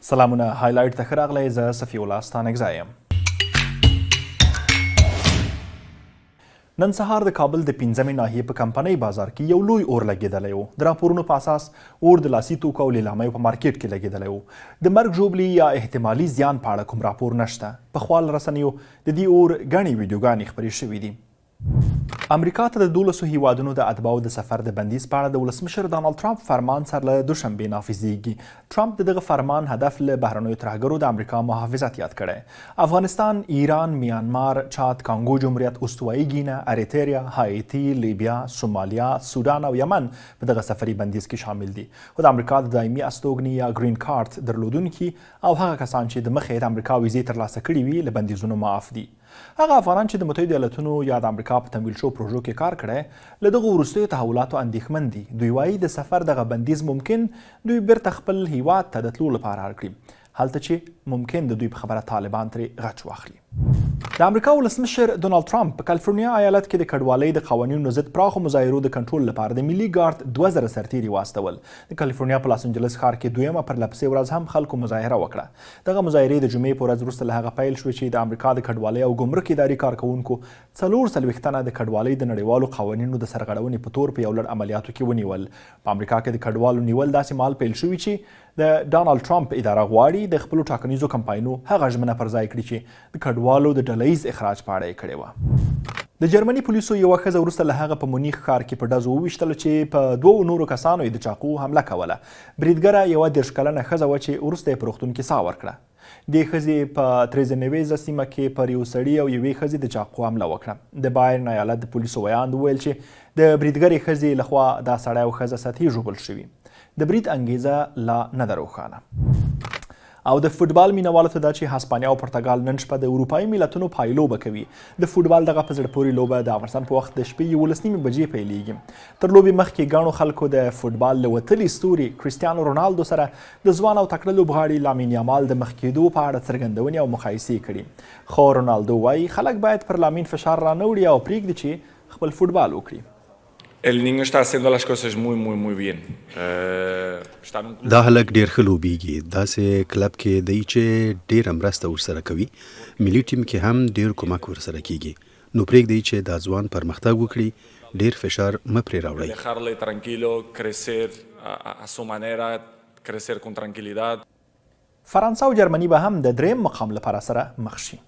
سلامونه هایلایټ ته ښه راغلی زه سفري ستانکزی یم. نن سهار د کابل د 5مې ناحیې په کمپنۍ بازار کې یو لوی اور لګېدلی و. د راپورونو په اساس اور د لاسي توکو او لیلامۍ په مارکېټ کې لګېدلی و. د مرګ ژوبلې یا احتمالي زیان په اړه کوم راپور نشته. په خپل رسنیو د دې اور ګڼې ویډیوګانې خپرې شوې دي. امریکا ته د 12 هېوادونو د اتباعو د سفر د بندیز په اړه د ولسمشر ډانلډ ټرمپ فرمان سره له دوشنبې نافذیږي. ټرمپ د دغه فرمان هدف له بهرنیو ترهګرو د امریکا محافظت یاد کړی. افغانستان، ایران، میانمار، چاد، کانګو جمهوریت، اوستوایي ګینه، اریتریا، هایټي، لیبیا، سومالیا، سودان او یمن په دغه سفري بندیز کې شامل دي. خو د امریکا د دایمي استوګنې یا ګرین کارت درلودونکي او هغه کسان چې د مخې د امریکا ویزې ترلاسه کړي وي له بندیزونو معاف دي. هغه افغانان چې د متحدو ایالتونو یا د امریکا په تمویل شو پروژو کې کار کړی له دغو وروستیو تحولاتو اندېښمن دي. دوی وایي د سفر دغه بندیز ممکن دوی بیرته خپل هیواد ته د تلو لپاره اړ کړي، هلته چې ممکن د دوی په خبره طالبان ترې غچ واخلي. د امریکا ولسمشر ډونالډ ټرمپ په کالیفورنیا ایالت کې د کډوالۍ د قوانینو ضد پراخو مظاهرو د کنټرول لپاره د ملي ګارد 2000 سرتیري واستول. د کالیفورنیا په لاس انجلس ښار کې دویمه پرلپسې ورځ هم خلکو مظاهره وکړه. دغه مظاهرې د جمعې په ورځ وروسته له هغه پیل شوې چې د امریکا د کډوالۍ او ګمرک ادارې کارکوونکو 44 تنه د کډوالۍ د نړیوالو قوانینو د سرغړونې په تور په یو لړ عملیاتو کې ونیول. په امریکا کې د کډوالو نیول داسې مهال پیل شوي چې د ډانلډ ټرمپ اداره غواړي د خپلو ټاکنیزو کمپاینو هغه ژمنه پر ځای کړي چې د کډوالو د ډلهییز اخراج په اړه یې کړې وه. د جرمني پولیسو یوه ښځه وروسته له هغه په مونیخ ښار کې په ډزو وویشتله چې په 2 نورو کسانو یې د چاقو حمله کوله. بریدګره یوه 30 کلنه ښځه وه چې وروسته یې په روغتون کې ساه ورکړه. دې ښځې په تریزنویزه سیمه کې پر یو سړي او یوې ښځې د چاقو حمله وکړه. د بایرن ایالت د پولیسو ویاند وویل چې د بریدګرې ښځې لخوا دا سړی او ښځه سطحي ژوبل شوي. د برید انګیزه لا نه ده روښانه. او د فوټبال مینوالو ته دا چې هسپانیه او پرتګال نن شپه د اروپايي ملتونو پایلوبه کوي. د فوټبال دغه په زړه پورې لوبه د افغانستان په وخت د شپې 11 بجې پیلیږي. تر لوبې مخکې ګڼو خلکو د فوټبال له وتلي ستوري کریسټیانو رونالدو سره د ځوان او تکړه لوبغاړي لامین یامال د مخ کېدو په اړه څرګندونې او مقایسې کړي. خو رونالدو وایي خلک باید پر لامین فشار رانه وړي او پرېږدي چې خپل فوټبال وکړي. El niño está haciendo las cosas muy bien. دا هلک ډیر ښه لوبیږي. داسې کلب کې دی چې ډیره مرسته ورسره کوي. ملي ټیم کې هم ډیر کومک ورسره کیږي. نو پرېږدئ چې دا ځوان پرمختګ وکړي. ډیر فشار مه پرې راوړئ. Dejarle tranquilo, crecer a su manera, crecer con tranquilidad. فرانسه او جرمني به هم د 3م مقام لپاره سره مخ شي.